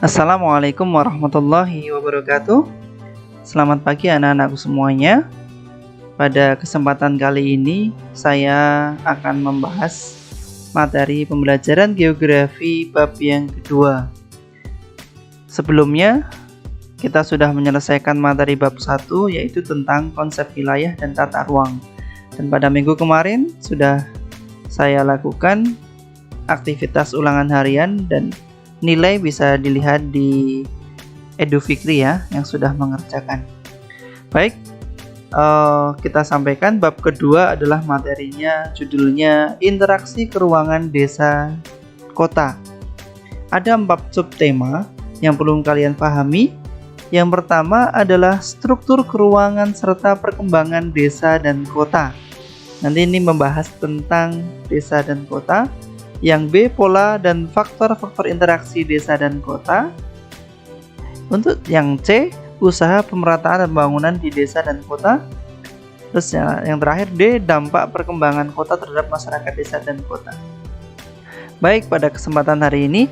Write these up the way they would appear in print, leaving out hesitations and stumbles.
Assalamualaikum warahmatullahi wabarakatuh. Selamat pagi anak-anakku semuanya. Pada kesempatan kali ini saya akan membahas materi pembelajaran geografi bab yang kedua. Sebelumnya kita sudah menyelesaikan materi bab 1, yaitu tentang konsep wilayah dan tata ruang. Dan pada minggu kemarin sudah saya lakukan aktivitas ulangan harian dan nilai bisa dilihat di Edu Fikri ya, yang sudah mengerjakan. Baik, kita sampaikan bab kedua adalah materinya, judulnya interaksi keruangan desa kota. Ada 4 subtema yang perlu kalian pahami. Yang pertama adalah struktur keruangan serta perkembangan desa dan kota. Nanti ini membahas tentang desa dan kota. Yang B, pola dan faktor-faktor interaksi desa dan kota. Untuk yang C, usaha pemerataan dan pembangunan di desa dan kota. Terus yang terakhir D, dampak perkembangan kota terhadap masyarakat desa dan kota. Baik, pada kesempatan hari ini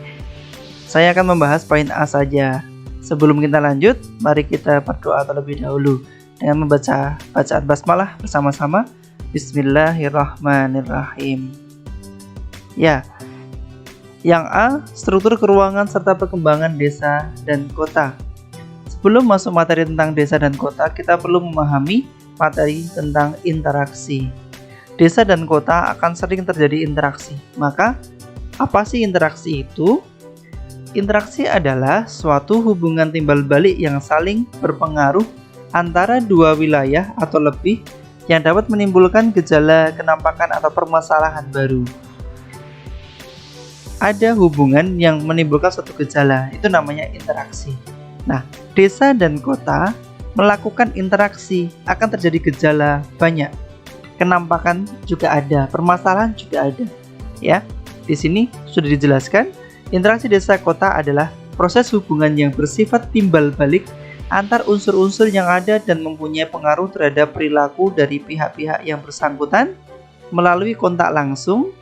saya akan membahas poin A saja. Sebelum kita lanjut, mari kita berdoa terlebih dahulu dengan membaca bacaan basmalah bersama-sama. Bismillahirrahmanirrahim. Ya, yang A, struktur keruangan serta perkembangan desa dan kota. Sebelum masuk materi tentang desa dan kota, kita perlu memahami materi tentang interaksi. Desa dan kota akan sering terjadi interaksi. Maka, apa sih interaksi itu? Interaksi adalah suatu hubungan timbal balik yang saling berpengaruh antara dua wilayah atau lebih yang dapat menimbulkan gejala, kenampakan, atau permasalahan baru. Ada hubungan yang menimbulkan suatu gejala, itu namanya interaksi. Nah, desa dan kota melakukan interaksi, akan terjadi gejala banyak. Kenampakan juga ada, permasalahan juga ada. Ya, di sini sudah dijelaskan, interaksi desa kota adalah proses hubungan yang bersifat timbal balik antar unsur-unsur yang ada dan mempunyai pengaruh terhadap perilaku dari pihak-pihak yang bersangkutan melalui kontak langsung,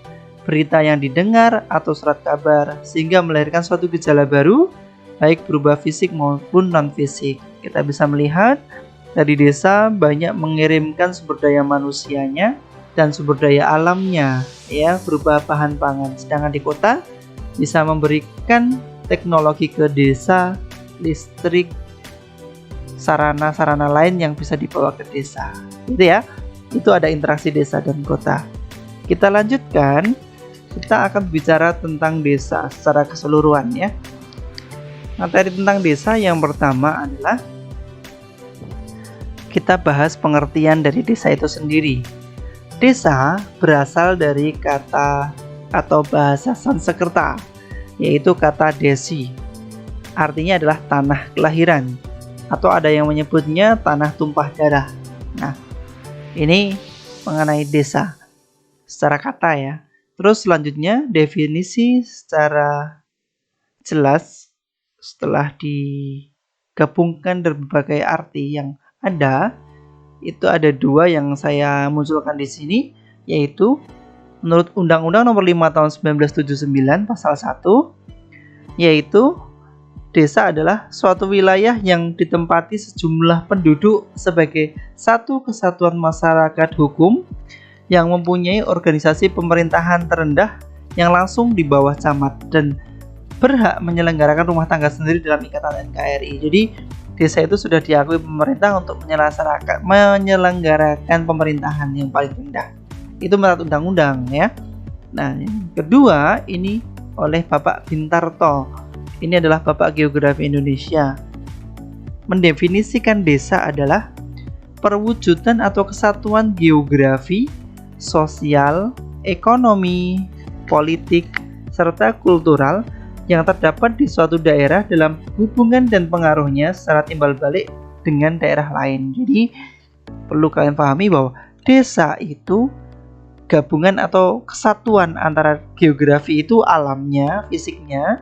berita yang didengar, atau surat kabar, sehingga melahirkan suatu gejala baru, baik berupa fisik maupun non-fisik. Kita bisa melihat dari desa banyak mengirimkan sumber daya manusianya dan sumber daya alamnya, ya, berupa bahan pangan. Sedangkan di kota bisa memberikan teknologi ke desa, listrik, sarana-sarana lain yang bisa dibawa ke desa. Gitu ya. Itu ada interaksi desa dan kota. Kita lanjutkan. Kita akan bicara tentang desa secara keseluruhan ya. Materi tentang desa yang pertama adalah kita bahas pengertian dari desa itu sendiri. Desa berasal dari kata atau bahasa Sanskerta, yaitu kata desi. Artinya adalah tanah kelahiran, atau ada yang menyebutnya tanah tumpah darah. Nah, ini mengenai desa secara kata ya. Terus selanjutnya definisi secara jelas setelah digabungkan dari berbagai arti yang ada, itu ada 2 yang saya munculkan di sini, yaitu menurut Undang-Undang Nomor 5 Tahun 1979 Pasal 1, yaitu desa adalah suatu wilayah yang ditempati sejumlah penduduk sebagai satu kesatuan masyarakat hukum yang mempunyai organisasi pemerintahan terendah yang langsung di bawah camat dan berhak menyelenggarakan rumah tangga sendiri dalam ikatan NKRI. Jadi desa itu sudah diakui pemerintah untuk menyelenggarakan pemerintahan yang paling rendah. Itu menurut undang-undang ya. Nah, yang kedua ini oleh Bapak Bintarto. Ini adalah Bapak Geografi Indonesia. Mendefinisikan desa adalah perwujudan atau kesatuan geografi, sosial, ekonomi, politik, serta kultural yang terdapat di suatu daerah dalam hubungan dan pengaruhnya secara timbal balik dengan daerah lain. Jadi perlu kalian pahami bahwa desa itu gabungan atau kesatuan antara geografi itu alamnya, fisiknya,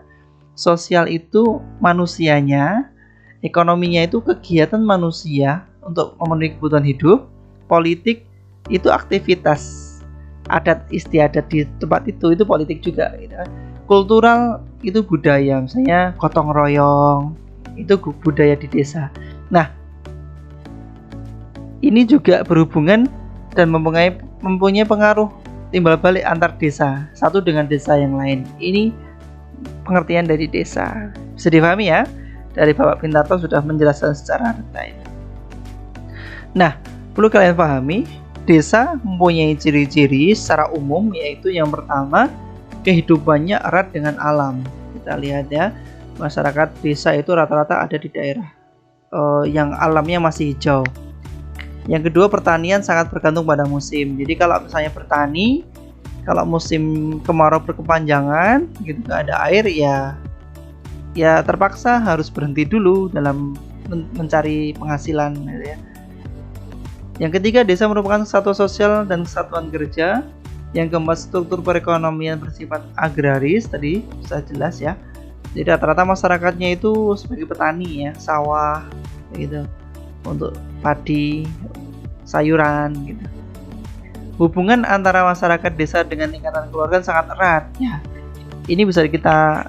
sosial itu manusianya, ekonominya itu kegiatan manusia untuk memenuhi kebutuhan hidup, politik itu aktivitas adat istiadat di tempat itu politik juga gitu. Kultural itu budaya, misalnya gotong royong, itu budaya di desa. Nah, ini juga berhubungan dan mempunyai pengaruh timbal balik antar desa, satu dengan desa yang lain. Ini pengertian dari desa. Bisa dipahami ya? Dari Bapak Pintarto sudah menjelaskan secara detail. Nah, perlu kalian pahami, desa mempunyai ciri-ciri secara umum, yaitu yang pertama, kehidupannya erat dengan alam. Kita lihat ya, masyarakat desa itu rata-rata ada di daerah yang alamnya masih hijau. Yang kedua, pertanian sangat bergantung pada musim. Jadi kalau misalnya bertani, kalau musim kemarau berkepanjangan, gitu nggak ada air, ya terpaksa harus berhenti dulu dalam mencari penghasilan, gitu ya. Yang ketiga, desa merupakan kesatuan sosial dan kesatuan kerja. Yang keempat, struktur perekonomian bersifat agraris, tadi sudah jelas ya. Jadi rata-rata masyarakatnya itu sebagai petani ya, sawah, gitu, untuk padi, sayuran, gitu. Hubungan antara masyarakat desa dengan ikatan keluarga sangat erat ya. Ini bisa kita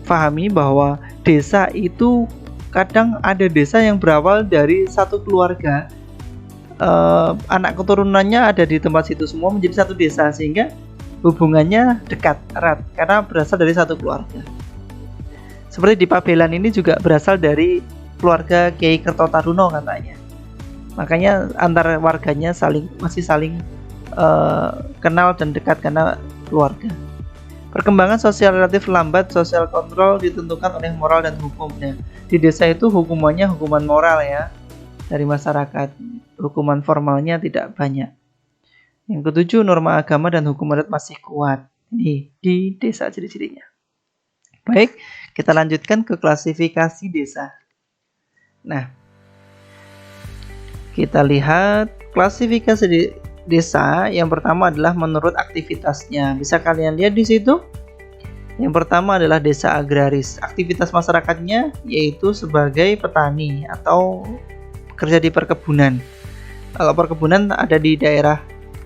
pahami bahwa desa itu kadang ada desa yang berawal dari satu keluarga, anak keturunannya ada di tempat situ semua menjadi satu desa, sehingga hubungannya dekat, erat karena berasal dari satu keluarga. Seperti di Pabelan ini juga berasal dari keluarga Kiai Kertotaruno katanya. Makanya antar warganya masih saling kenal dan dekat karena keluarga. Perkembangan sosial relatif lambat, social control ditentukan oleh moral dan hukumnya. Di desa itu hukumannya hukuman moral ya, dari masyarakat. Hukuman formalnya tidak banyak. Yang ketujuh, norma agama dan hukum adat masih kuat. Ini di desa ciri-cirinya. Baik, kita lanjutkan ke klasifikasi desa. Nah, kita lihat klasifikasi desa. Yang pertama adalah menurut aktivitasnya. Bisa kalian lihat di situ. Yang pertama adalah desa agraris. Aktivitas masyarakatnya yaitu sebagai petani atau kerja di perkebunan. Kalau perkebunan ada di daerah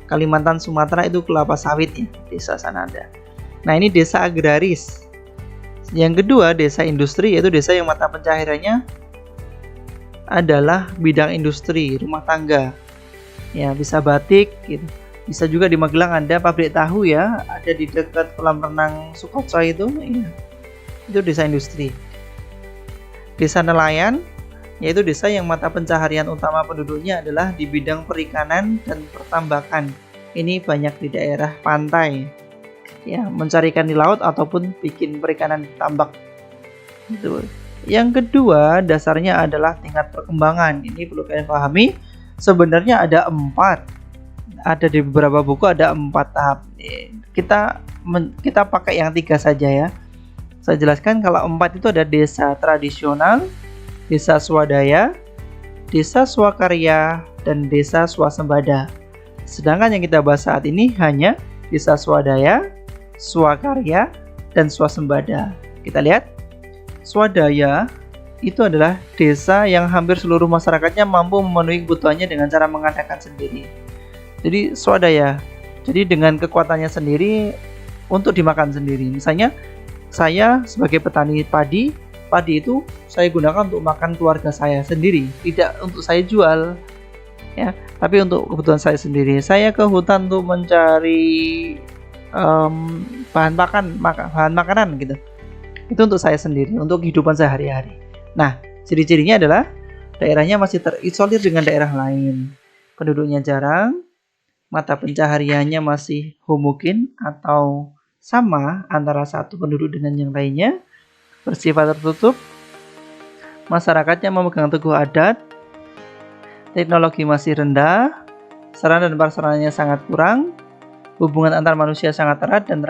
Kalimantan, Sumatera itu kelapa sawit ya, desa sana ada. Nah, ini desa agraris. Yang kedua, desa industri, yaitu desa yang mata pencahariannya adalah bidang industri, rumah tangga. Ya, bisa batik gitu. Bisa juga di Magelang ada pabrik tahu ya, ada di dekat kolam renang Sukotso itu, ya. Itu desa industri. Desa nelayan, yaitu desa yang mata pencaharian utama penduduknya adalah di bidang perikanan dan pertambakan. Ini banyak di daerah pantai, ya, mencari ikan di laut ataupun bikin perikanan di tambak. Gitu. Yang kedua, dasarnya adalah tingkat perkembangan. Ini perlu kalian pahami. Sebenarnya ada 4. Ada di beberapa buku ada 4 tahap. Kita pakai yang 3 saja ya. Saya jelaskan kalau 4 itu ada desa tradisional, desa swadaya, desa swakarya, dan desa swasembada. Sedangkan yang kita bahas saat ini hanya desa swadaya, swakarya, dan swasembada. Kita lihat, swadaya itu adalah desa yang hampir seluruh masyarakatnya mampu memenuhi kebutuhannya dengan cara mengadakan sendiri. Jadi swadaya, jadi dengan kekuatannya sendiri untuk dimakan sendiri. Misalnya saya sebagai petani padi itu saya gunakan untuk makan keluarga saya sendiri, tidak untuk saya jual ya, tapi untuk kebutuhan saya sendiri. Saya ke hutan untuk mencari bahan makanan gitu. Itu untuk saya sendiri, untuk kehidupan sehari-hari. Nah, ciri-cirinya adalah daerahnya masih terisolir dengan daerah lain. Penduduknya jarang, mata pencahariannya masih homogen atau sama antara satu penduduk dengan yang lainnya, bersifat tertutup, masyarakatnya memegang teguh adat, teknologi masih rendah, sarana dan prasarananya sangat kurang, hubungan antar manusia sangat erat, dan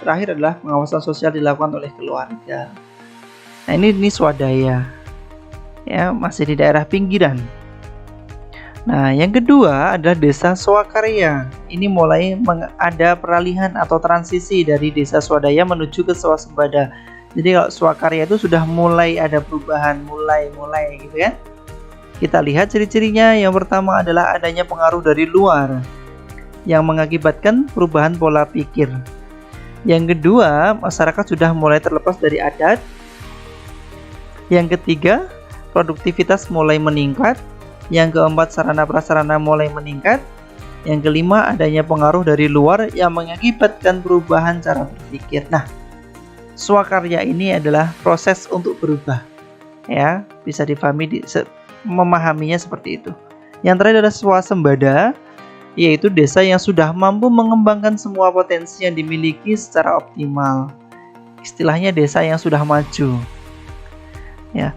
terakhir adalah pengawasan sosial dilakukan oleh keluarga. Nah, ini swadaya ya, masih di daerah pinggiran. Nah, yang kedua adalah desa swakarya. Ini mulai ada peralihan atau transisi dari desa swadaya menuju ke swasembada. Jadi kalau swakarya itu sudah mulai ada perubahan, mulai gitu kan. Kita lihat ciri-cirinya. Yang pertama adalah adanya pengaruh dari luar yang mengakibatkan perubahan pola pikir. Yang kedua, masyarakat sudah mulai terlepas dari adat. Yang ketiga, produktivitas mulai meningkat. Yang keempat, sarana prasarana mulai meningkat. Yang kelima, adanya pengaruh dari luar yang mengakibatkan perubahan cara berpikir. Nah, swakarya ini adalah proses untuk berubah. Ya, bisa difahami memahaminya seperti itu. Yang terakhir adalah swasembada, yaitu desa yang sudah mampu mengembangkan semua potensi yang dimiliki secara optimal. Istilahnya desa yang sudah maju. Ya,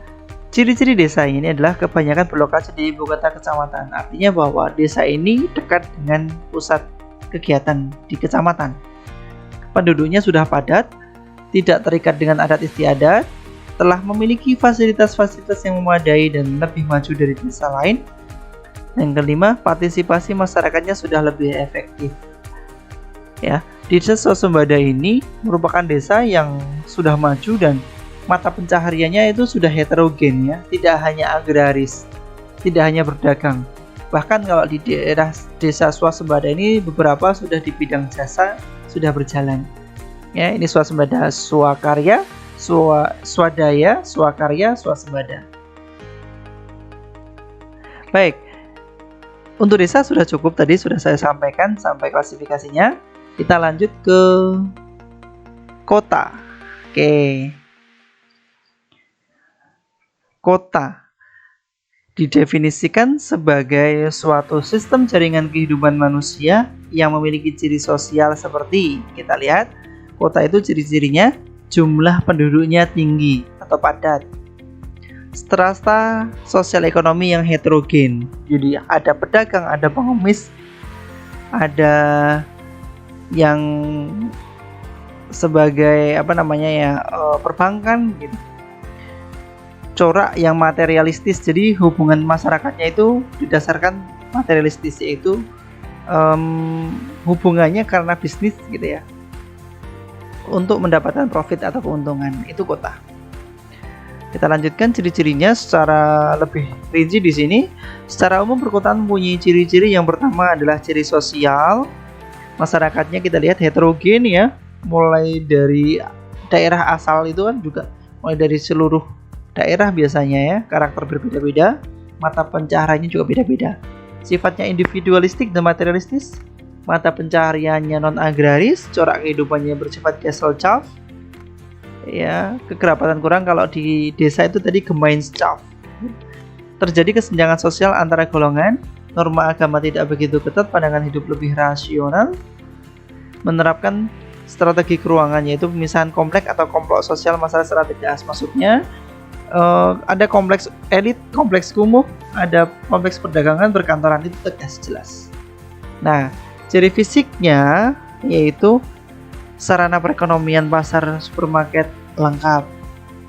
ciri-ciri desa ini adalah kebanyakan berlokasi di ibu kota kecamatan. Artinya bahwa desa ini dekat dengan pusat kegiatan di kecamatan. Penduduknya sudah padat, tidak terikat dengan adat istiadat, telah memiliki fasilitas-fasilitas yang memadai dan lebih maju dari desa lain. Yang kelima, partisipasi masyarakatnya sudah lebih efektif. Ya, desa swasembada ini merupakan desa yang sudah maju dan mata pencahariannya itu sudah heterogen, ya, tidak hanya agraris, tidak hanya berdagang. Bahkan kalau di daerah desa swasembada ini beberapa sudah di bidang jasa sudah berjalan. Ya, ini swasembada, swakarya, swadaya, swakarya, swasembada. Baik. Untuk desa sudah cukup, tadi sudah saya sampaikan sampai klasifikasinya. Kita lanjut ke kota. Oke. Kota didefinisikan sebagai suatu sistem jaringan kehidupan manusia yang memiliki ciri sosial seperti, kita lihat, kota itu ciri-cirinya jumlah penduduknya tinggi atau padat. Strata sosial ekonomi yang heterogen. Jadi ada pedagang, ada pengemis, ada yang sebagai perbankan gitu. Corak yang materialistis. Jadi hubungan masyarakatnya itu didasarkan materialistis, yaitu hubungannya karena bisnis gitu ya. Untuk mendapatkan profit atau keuntungan, itu kota. Kita lanjutkan ciri-cirinya secara lebih rinci di sini. Secara umum perkotaan mempunyai ciri-ciri. Yang pertama adalah ciri sosial. Masyarakatnya kita lihat heterogen, ya. Mulai dari daerah asal itu kan juga mulai dari seluruh daerah biasanya, ya. Karakter berbeda-beda. Mata pencahariannya juga beda-beda. Sifatnya individualistik dan materialistis. Mata pencahariannya non-agraris. Corak kehidupannya bersifat Gesellschaft. Ya, kekerabatan kurang. Kalau di desa itu tadi Gemeinschaft. Terjadi kesenjangan sosial antara golongan. Norma agama tidak begitu ketat, pandangan hidup lebih rasional. Menerapkan strategi keruangan, yaitu pemisahan kompleks atau kelompok sosial masalah secara tegas. Maksudnya ada kompleks elit, kompleks kumuh, ada kompleks perdagangan, perkantoran, itu tegas, jelas. Nah, ciri fisiknya yaitu sarana perekonomian pasar supermarket lengkap,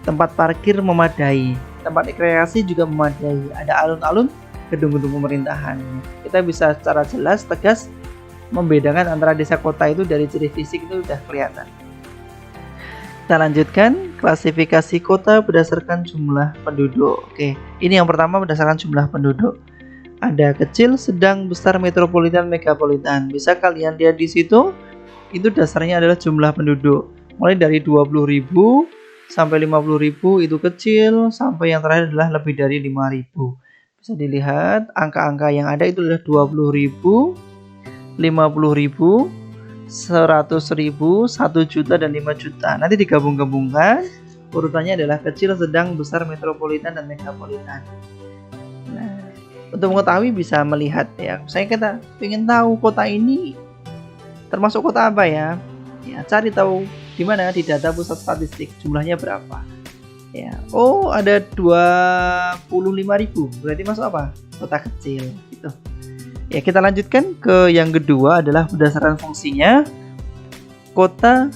tempat parkir memadai, tempat rekreasi juga memadai, ada alun-alun, gedung-gedung pemerintahan. Kita bisa secara jelas, tegas membedakan antara desa kota itu dari ciri fisik itu sudah kelihatan. Kita lanjutkan klasifikasi kota berdasarkan jumlah penduduk. Oke, ini yang pertama berdasarkan jumlah penduduk. Ada kecil, sedang, besar, metropolitan, megapolitan. Bisa kalian lihat di situ. Itu dasarnya adalah jumlah penduduk. Mulai dari 20.000 sampai 50.000 itu kecil, sampai yang terakhir adalah lebih dari 5.000. Bisa dilihat angka-angka yang ada itu adalah 20.000, 50.000, 100.000, 1 juta, dan 5 juta. Nanti digabung-gabungkan, urutannya adalah kecil, sedang, besar, metropolitan, dan megapolitan. Nah, untuk mengetahui bisa melihat, ya. Saya kita ingin tahu kota ini termasuk kota apa, ya? Ya, cari tahu di mana, di data pusat statistik, jumlahnya berapa. Ya, oh ada 25.000, berarti masuk apa? Kota kecil, gitu. Ya, kita lanjutkan ke yang kedua adalah berdasarkan fungsinya. Kota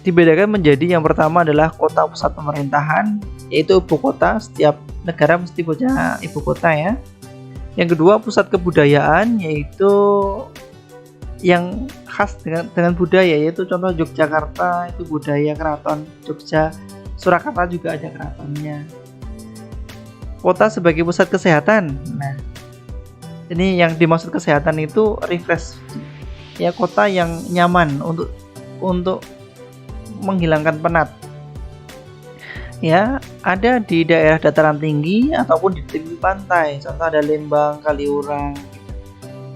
dibedakan menjadi, yang pertama adalah kota pusat pemerintahan, yaitu ibu kota. Setiap negara mesti punya ibu kota, ya. Yang kedua, pusat kebudayaan, yaitu yang khas dengan budaya, yaitu contoh Yogyakarta itu budaya keraton Jogja, Surakarta juga ada keratonnya. Kota sebagai pusat kesehatan. Nah, ini yang dimaksud kesehatan itu refresh, ya, kota yang nyaman untuk untuk menghilangkan penat. Ya, ada di daerah dataran tinggi ataupun di tepi pantai. Contoh ada Lembang, Kaliurang,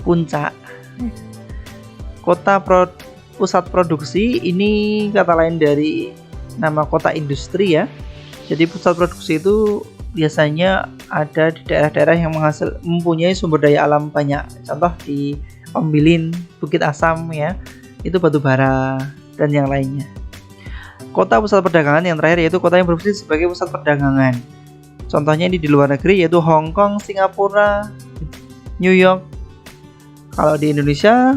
Puncak. Pusat produksi ini kata lain dari nama kota industri ya. Jadi pusat produksi itu biasanya ada di daerah-daerah yang mempunyai sumber daya alam banyak. Contoh di Ombilin, Bukit Asam ya, itu batu bara dan yang lainnya. Kota pusat perdagangan yang terakhir yaitu kota yang berfungsi sebagai pusat perdagangan. Contohnya ini di luar negeri yaitu Hong Kong, Singapura, New York. Kalau di Indonesia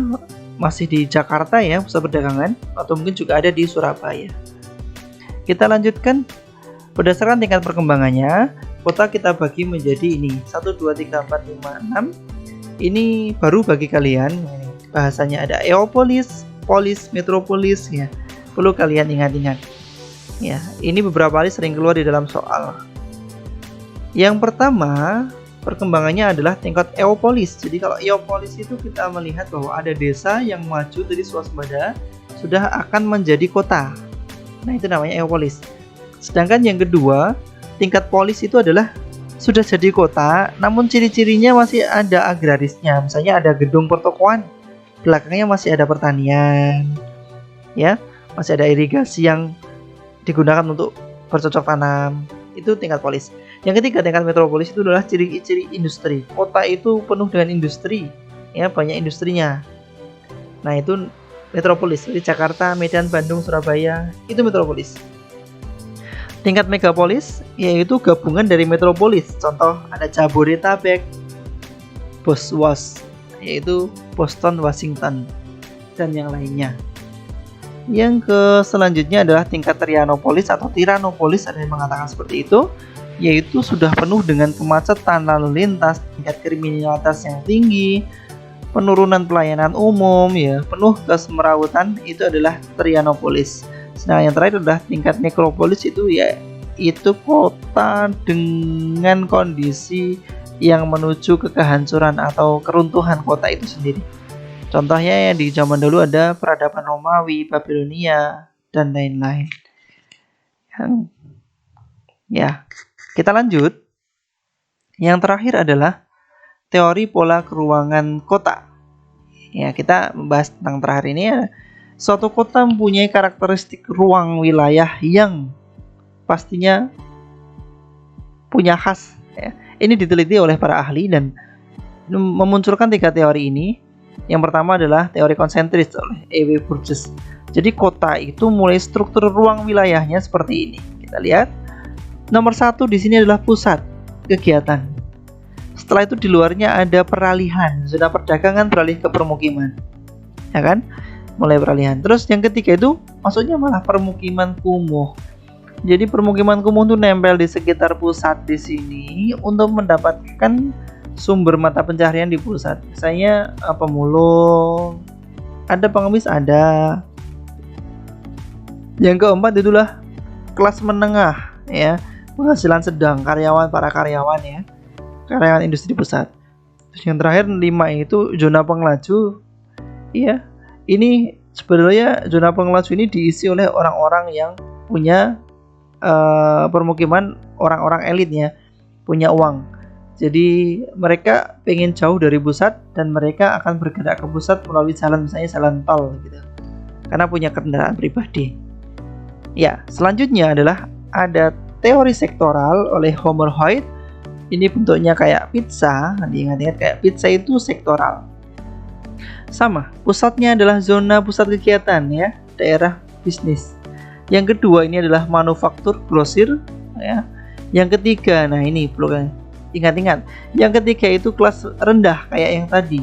masih di Jakarta ya pusat perdagangan, atau mungkin juga ada di Surabaya. Kita lanjutkan berdasarkan tingkat perkembangannya. Kota kita bagi menjadi ini 1, 2, 3, 4, 5, 6. Ini baru bagi kalian. Bahasanya ada Eopolis, Polis, Metropolis ya. Perlu kalian ingat-ingat. Ya, ini beberapa kali sering keluar di dalam soal. Yang pertama, perkembangannya adalah tingkat Eopolis. Jadi kalau Eopolis itu kita melihat bahwa ada desa yang maju dari swasembada sudah akan menjadi kota. Nah, itu namanya Eopolis. Sedangkan yang kedua, tingkat polis itu adalah sudah jadi kota, namun ciri-cirinya masih ada agrarisnya. Misalnya ada gedung pertokoan, belakangnya masih ada pertanian. Ya, masih ada irigasi yang digunakan untuk bercocok tanam. Itu tingkat polis. Yang ketiga, tingkat metropolis itu adalah ciri-ciri industri. Kota itu penuh dengan industri, ya banyak industrinya. Nah, itu metropolis. Jadi Jakarta, Medan, Bandung, Surabaya, itu metropolis. Tingkat megapolis yaitu gabungan dari metropolis. Contoh ada Jabodetabek, Boswas, yaitu Boston, Washington, dan yang lainnya. Yang selanjutnya adalah tingkat Trianopolis atau Tiranopolis, ada yang mengatakan seperti itu, yaitu sudah penuh dengan kemacetan lalu lintas, tingkat kriminalitas yang tinggi, penurunan pelayanan umum, ya penuh kesemrawutan, itu adalah Trianopolis. Nah, yang terakhir adalah tingkat Nekropolis, itu ya itu kota dengan kondisi yang menuju ke kehancuran atau keruntuhan kota itu sendiri. Contohnya yang di zaman dulu ada peradaban Romawi, Babilonia, dan lain-lain. Ya, kita lanjut. Yang terakhir adalah teori pola keruangan kota. Ya, kita membahas tentang terakhir ini ya. Suatu kota mempunyai karakteristik ruang wilayah yang pastinya punya khas. Ya. Ini diteliti oleh para ahli dan memunculkan 3 teori ini. Yang pertama adalah teori konsentris oleh E.W. Burgess. Jadi kota itu mulai struktur ruang wilayahnya seperti ini. Kita lihat. Nomor 1 di sini adalah pusat kegiatan. Setelah itu di luarnya ada peralihan, zona perdagangan beralih ke permukiman. Ya kan? Mulai peralihan. Terus yang ketiga itu maksudnya malah permukiman kumuh. Jadi permukiman kumuh itu nempel di sekitar pusat di sini untuk mendapatkan sumber mata pencaharian di pusat. Misalnya pemulung, ada pengemis, ada. Yang keempat itulah kelas menengah ya, penghasilan sedang, para karyawan ya, karyawan industri pusat. Terus yang terakhir 5 itu zona pengelaju. Iya, ini sebenarnya zona pengelaju ini diisi oleh orang-orang yang punya permukiman, orang-orang elitnya, punya uang. Jadi mereka pengen jauh dari pusat dan mereka akan bergerak ke pusat melalui jalan, misalnya jalan tol gitu, karena punya kendaraan pribadi. Ya, selanjutnya adalah ada teori sektoral oleh Homer Hoyt. Ini bentuknya kayak pizza, diingat-ingat kayak pizza itu sektoral. Sama, pusatnya adalah zona pusat kegiatan ya, daerah bisnis. Yang kedua ini adalah manufaktur, grosir ya. Yang ketiga, nah ini perlu ingat-ingat. Yang ketiga itu kelas rendah kayak yang tadi.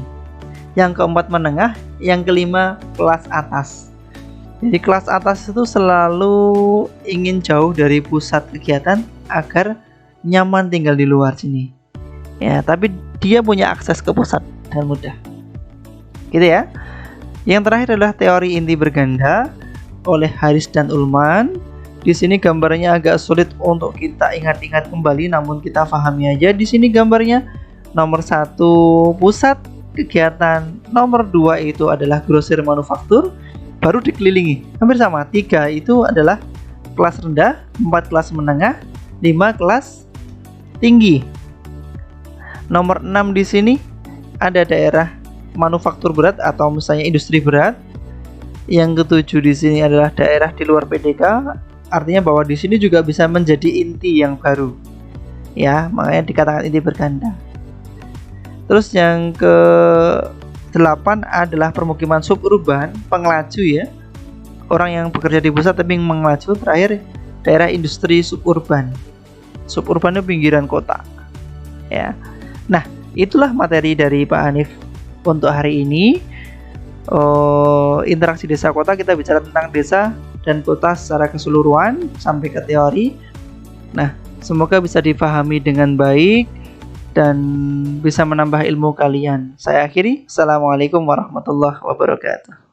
Yang keempat menengah, yang kelima kelas atas. Jadi kelas atas itu selalu ingin jauh dari pusat kegiatan agar nyaman tinggal di luar sini. Ya, tapi dia punya akses ke pusat dengan mudah. Gitu ya. Yang terakhir adalah teori inti berganda oleh Harris dan Ullman. Di sini gambarnya agak sulit untuk kita ingat-ingat kembali, namun kita pahami aja. Di sini gambarnya nomor 1 pusat kegiatan, nomor 2 itu adalah grosir manufaktur, baru dikelilingi. Hampir sama. 3 itu adalah kelas rendah, 4 kelas menengah, 5 kelas tinggi. Nomor 6 di sini ada daerah manufaktur berat atau misalnya industri berat. Yang ketujuh di sini adalah daerah di luar PDK, artinya bahwa di sini juga bisa menjadi inti yang baru. Ya, makanya dikatakan inti berganda. Terus yang ke-8 adalah permukiman suburban, pengelaju ya. Orang yang bekerja di pusat tapi mengelaju. Terakhir daerah industri suburban. Suburban itu pinggiran kota. Ya. Nah, itulah materi dari Pak Hanif untuk hari ini. Interaksi desa kota, kita bicara tentang desa dan kota secara keseluruhan sampai ke teori. Nah, semoga bisa difahami dengan baik dan bisa menambah ilmu kalian. Saya akhiri. Assalamualaikum warahmatullahi wabarakatuh.